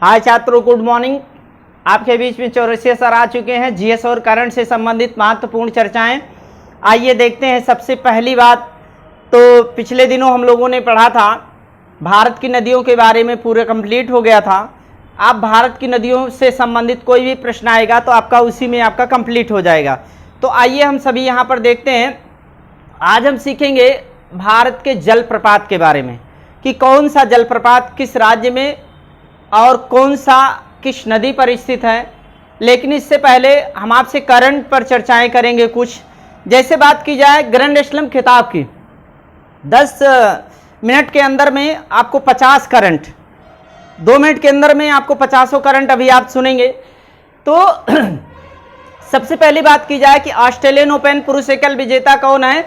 हाय छात्रों, good morning. आपके बीच में चौरसिया सर आ चुके हैं। जीएस और करंट से संबंधित महत्वपूर्ण चर्चाएं। आइए देखते हैं। सबसे पहली बात तो पिछले दिनों हम लोगों ने पढ़ा था भारत की नदियों के बारे में, पूरा कंप्लीट हो गया था। आप भारत की नदियों से संबंधित कोई भी प्रश्न आएगा तो आपका उसी में आपका कंप्लीट हो जाएगा। तो आइए हम सभी यहाँ पर देखते हैं। आज हम सीखेंगे भारत के जलप्रपात के बारे में कि कौन सा जलप्रपात किस राज्य में और कौन सा किस नदी पर स्थित है। लेकिन इससे पहले हम आपसे करंट पर चर्चाएं करेंगे कुछ। जैसे बात की जाए ग्रैंड स्लैम खिताब की, 10 मिनट के अंदर में आपको 50 करंट, 2 मिनट के अंदर में आपको 50 करंट अभी आप सुनेंगे। तो सबसे पहली बात की जाए कि ऑस्ट्रेलियन ओपन पुरुष एकल विजेता कौन है,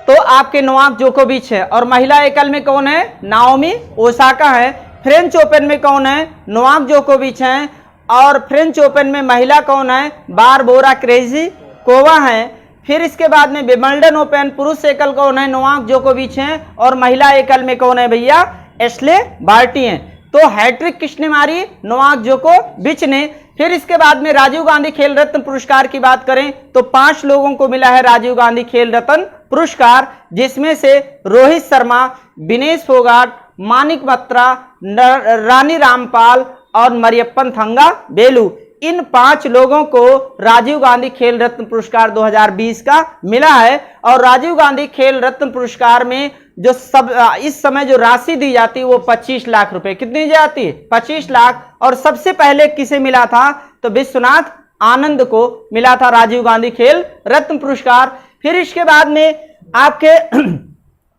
तो आपके नोवाक जोकोविच है। और महिला एकल में कौन है, नाओमी ओसाका है। फ्रेंच ओपन में कौन है, नोवाक जोकोविच हैं। और फ्रेंच ओपन में महिला कौन है, बारबोरा क्रेजिकोवा है। फिर इसके बाद में विंबलडन ओपन पुरुष एकल कौन है, नोवाक जोकोविच हैं। और महिला एकल में कौन है भैया, एश्ले बार्टी हैं। तो हैट्रिक किसने मारी, नोवाक जोकोविच ने। फिर इसके बाद में राजीव गांधी खेल रत्न पुरस्कार की बात करें तो 5 लोगों को मिला है राजीव गांधी खेल रत्न पुरस्कार, जिसमें से रोहित शर्मा, विनेश फोगाट, मानिक बत्रा, रानी रामपाल और मरियप्पन थंगा बेलू, इन 5 लोगों को राजीव गांधी खेल रत्न पुरस्कार 2020 का मिला है। और राजीव गांधी खेल रत्न पुरस्कार में जो इस समय जो राशि दी जाती है वो 25 लाख रुपए, कितनी दी जाती है, 25 लाख। और सबसे पहले किसे मिला था, तो विश्वनाथ आनंद को मिला था राजीव गांधी खेल रत्न पुरस्कार। फिर इसके बाद में आपके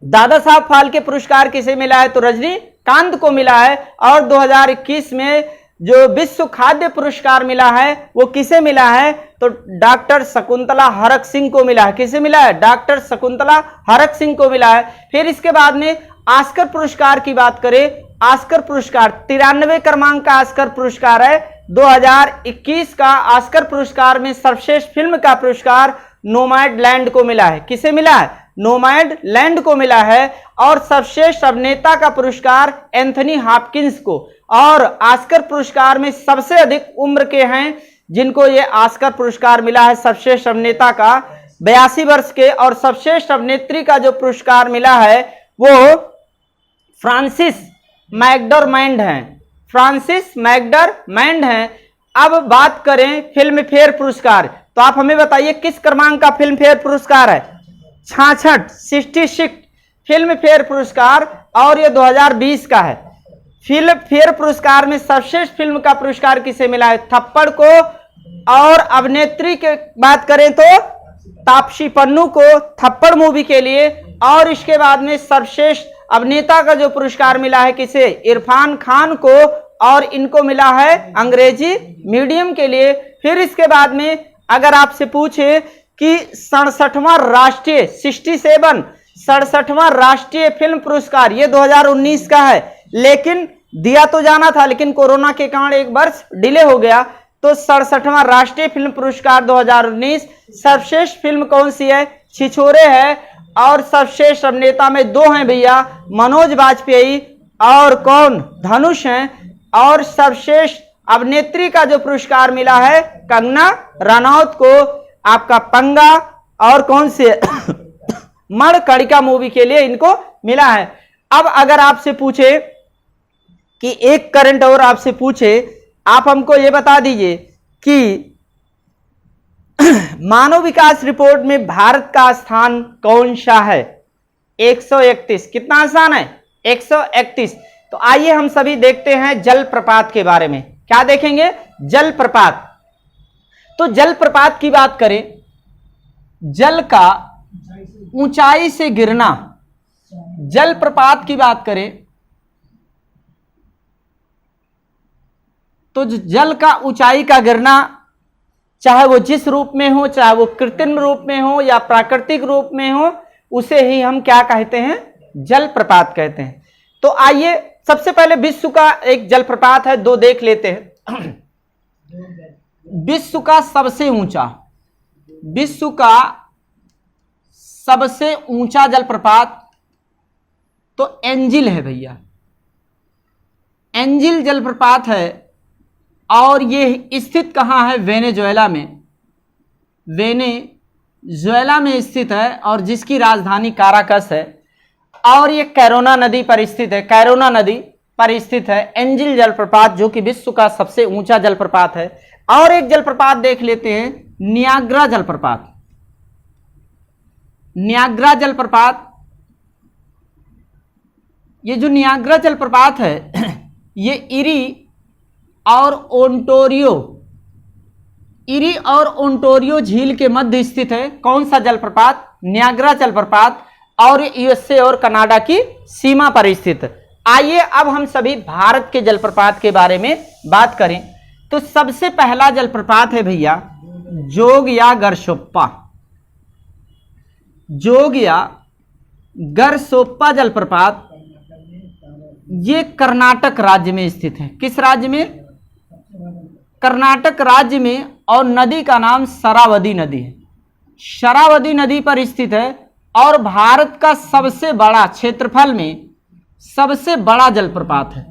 दादा साहब फाल्के पुरस्कार किसे मिला है, तो रजनीकांत को मिला है। और 2021 में जो विश्व खाद्य पुरस्कार मिला है वो किसे मिला है, तो डॉक्टर शकुंतला हरक सिंह को मिला है। किसे मिला है, डॉक्टर शकुंतला हरक सिंह को मिला है। फिर इसके बाद में ऑस्कर पुरस्कार की बात करें, ऑस्कर पुरस्कार 93 क्रमांक का ऑस्कर पुरस्कार है। 2021 का ऑस्कर पुरस्कार में सर्वश्रेष्ठ फिल्म का पुरस्कार नोमैडलैंड को मिला है। किसे मिला है, नोमैडलैंड को मिला है। और सर्वश्रेष्ठ अभिनेता का पुरस्कार एंथनी हॉपकिंस को। और ऑस्कर पुरस्कार में सबसे अधिक उम्र के हैं जिनको ये ऑस्कर पुरस्कार मिला है सर्वश्रेष्ठ अभिनेता का, 82 वर्ष के। और सर्वश्रेष्ठ अभिनेत्री का जो पुरस्कार मिला है वो फ्रांसिस मैकडरमैंड हैं, फ्रांसिस मैकडरमैंड हैं। अब बात करें फिल्म फेयर पुरस्कार, तो आप हमें बताइए किस क्रमांक का फिल्म फेयर पुरस्कार है, 66 फिल्म फेयर पुरस्कार। और ये 2020 का है। फिल्म फेयर पुरस्कार में सर्वश्रेष्ठ फिल्म का पुरस्कार किसे मिला है, थप्पड़ को। और अभिनेत्री की बात करें तो तापसी पन्नू को थप्पड़ मूवी के लिए। और इसके बाद में सर्वश्रेष्ठ अभिनेता का जो पुरस्कार मिला है किसे, इरफान खान को। और इनको मिला है अंग्रेजी मीडियम के लिए। फिर इसके बाद में अगर आपसे पूछे कि 67वां राष्ट्रीय 67वां राष्ट्रीय फिल्म पुरस्कार, ये 2019 का है, लेकिन दिया तो जाना था लेकिन कोरोना के कारण 1 वर्ष डिले हो गया। तो 67वां राष्ट्रीय फिल्म पुरस्कार 2019 सर्वश्रेष्ठ फिल्म कौन सी है, छिछोरे है। और सर्वश्रेष्ठ अभिनेता में 2 हैं भैया, मनोज वाजपेयी और कौन, धनुष हैं। और सर्वश्रेष्ठ अभिनेत्री का जो पुरस्कार मिला है कंगना रनौत को, आपका पंगा और कौन से मणकणिका मूवी के लिए इनको मिला है। अब अगर आपसे पूछे कि एक करंट और आपसे पूछे, आप हमको ये बता दीजिए कि मानव विकास रिपोर्ट में भारत का स्थान कौन सा है, 131। कितना आसान है, 131। तो आइए हम सभी देखते हैं जलप्रपात के बारे में। क्या देखेंगे, जलप्रपात। तो जलप्रपात की बात करें, जल का ऊंचाई से गिरना, जलप्रपात की बात करें तो जल का ऊंचाई का गिरना, चाहे वो जिस रूप में हो, चाहे वो कृत्रिम रूप में हो या प्राकृतिक रूप में हो, उसे ही हम क्या कहते हैं, जलप्रपात कहते हैं। तो आइए सबसे पहले विश्व का एक जलप्रपात है, 2 देख लेते हैं। विश्व का सबसे ऊंचा, विश्व का सबसे ऊंचा जलप्रपात तो एंजिल है भैया। एंजिल जलप्रपात है और ये स्थित कहाँ है? वेनेजुएला में, वेनेजुएला में स्थित है और जिसकी राजधानी काराकस है। और ये कैरोना नदी पर स्थित है, कैरोना नदी पर स्थित है। एंजिल जलप्रपात जो कि विश्व का सबसे ऊंचा जलप्रपात है। और एक जलप्रपात देख लेते हैं, नियाग्रा जलप्रपात। नियाग्रा जलप्रपात, ये जो नियाग्रा जलप्रपात है ये इरी और ओंटारियो झील के मध्य स्थित है। कौन सा जलप्रपात? नियाग्रा जलप्रपात। और यूएसए और कनाडा की सीमा पर स्थित। आइए अब हम सभी भारत के जलप्रपात के बारे में बात करें। तो सबसे पहला जलप्रपात है भैया जोग या गरसोप्पा। जोग या गरसोप्पा जलप्रपात, ये कर्नाटक राज्य में स्थित है। किस राज्य में? कर्नाटक राज्य में। और नदी का नाम शरावती नदी है, शरावती नदी पर स्थित है। और भारत का सबसे बड़ा, क्षेत्रफल में सबसे बड़ा जलप्रपात है।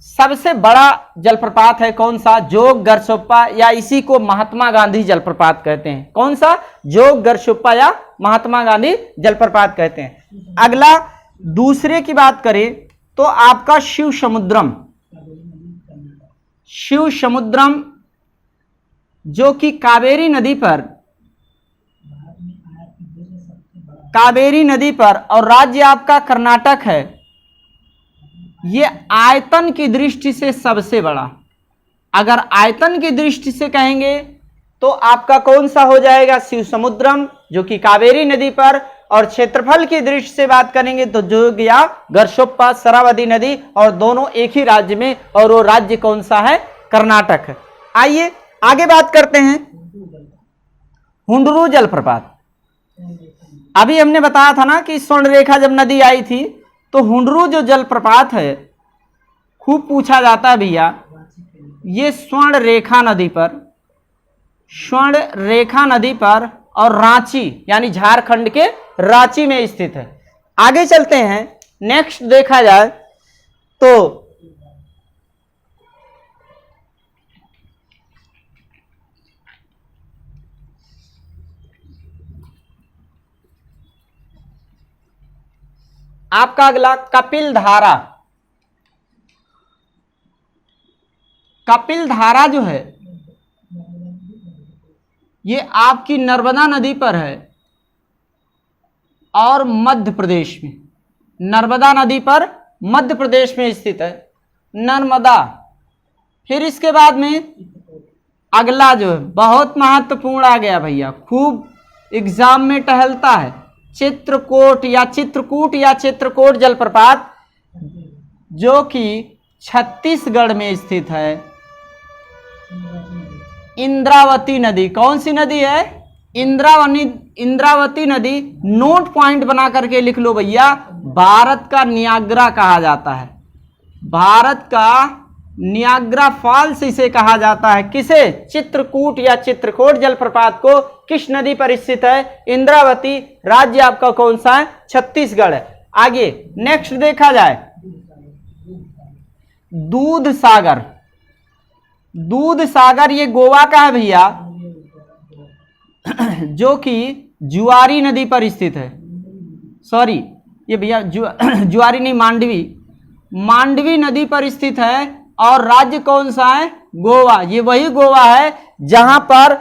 सबसे बड़ा जलप्रपात है कौन सा? जोग गरसोप्पा, या इसी को महात्मा गांधी जलप्रपात कहते हैं। कौन सा? जोग गरसोप्पा या महात्मा गांधी जलप्रपात कहते हैं। अगला दूसरे की बात करें तो आपका शिव समुद्रम, शिव समुद्रम जो कि कावेरी नदी पर, कावेरी नदी पर, और राज्य आपका कर्नाटक है। ये आयतन की दृष्टि से सबसे बड़ा, अगर आयतन की दृष्टि से कहेंगे तो आपका कौन सा हो जाएगा? शिव समुद्रम जो कि कावेरी नदी पर। और क्षेत्रफल की दृष्टि से बात करेंगे तो जोग या गरसोप्पा, शरावती नदी, और दोनों एक ही राज्य में। और वो राज्य कौन सा है? कर्नाटक है। आइए आगे बात करते हैं हुंडरू जलप्रपात। अभी हमने बताया था ना कि स्वर्ण रेखा जब नदी आई थी तो हुंडरू जो जलप्रपात है खूब पूछा जाता है भैया। ये स्वर्ण रेखा नदी पर, स्वर्ण रेखा नदी पर और रांची यानी झारखंड के रांची में स्थित है। आगे चलते हैं, नेक्स्ट देखा जाए तो आपका अगला कपिल धारा। कपिल धारा जो है ये आपकी नर्मदा नदी पर है और मध्य प्रदेश में, नर्मदा नदी पर मध्य प्रदेश में स्थित है, नर्मदा। फिर इसके बाद में अगला जो है बहुत महत्वपूर्ण आ गया भैया, खूब एग्जाम में टहलता है, चित्रकूट या चित्रकूट जलप्रपात जो कि छत्तीसगढ़ में स्थित है। इंद्रावती नदी, कौन सी नदी है? इंद्रावती नदी। नोट पॉइंट बना करके लिख लो भैया, भारत का नियाग्रा कहा जाता है, भारत का नियाग्रा फॉल्स इसे कहा जाता है। किसे? चित्रकूट या चित्रकूट जलप्रपात को। किस नदी पर स्थित है? इंद्रावती। राज्य आपका कौन सा है? छत्तीसगढ़ है। आगे नेक्स्ट देखा जाए, दूध सागर। दूध सागर ये गोवा का है भैया, जो कि जुआरी नदी पर स्थित है। सॉरी ये भैया जुआरी नहीं, मांडवी नदी पर स्थित है। और राज्य कौन सा है? गोवा। ये वही गोवा है जहां पर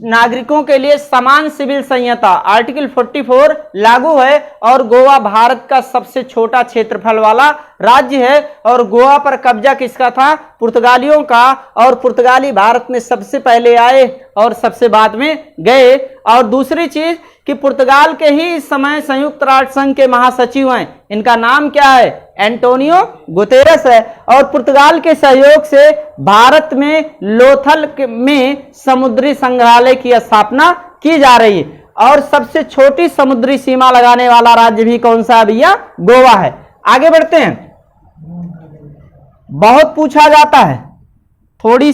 नागरिकों के लिए समान सिविल संहिता आर्टिकल 44 लागू है। और गोवा भारत का सबसे छोटा क्षेत्रफल वाला राज्य है। और गोवा पर कब्जा किसका था? पुर्तगालियों का। और पुर्तगाली भारत में सबसे पहले आए और सबसे बाद में गए। और दूसरी चीज कि पुर्तगाल के ही इस समय संयुक्त राष्ट्र संघ के महासचिव हैं। इनका नाम क्या है? एंटोनियो गुतेरस है। और पुर्तगाल के सहयोग से भारत में लोथल में समुद्री संग्रहालय की स्थापना की जा रही है। और सबसे छोटी समुद्री सीमा लगाने वाला राज्य भी कौन सा है भैया? गोवा है। आगे बढ़ते हैं, बहुत पूछा जाता है, थोड़ी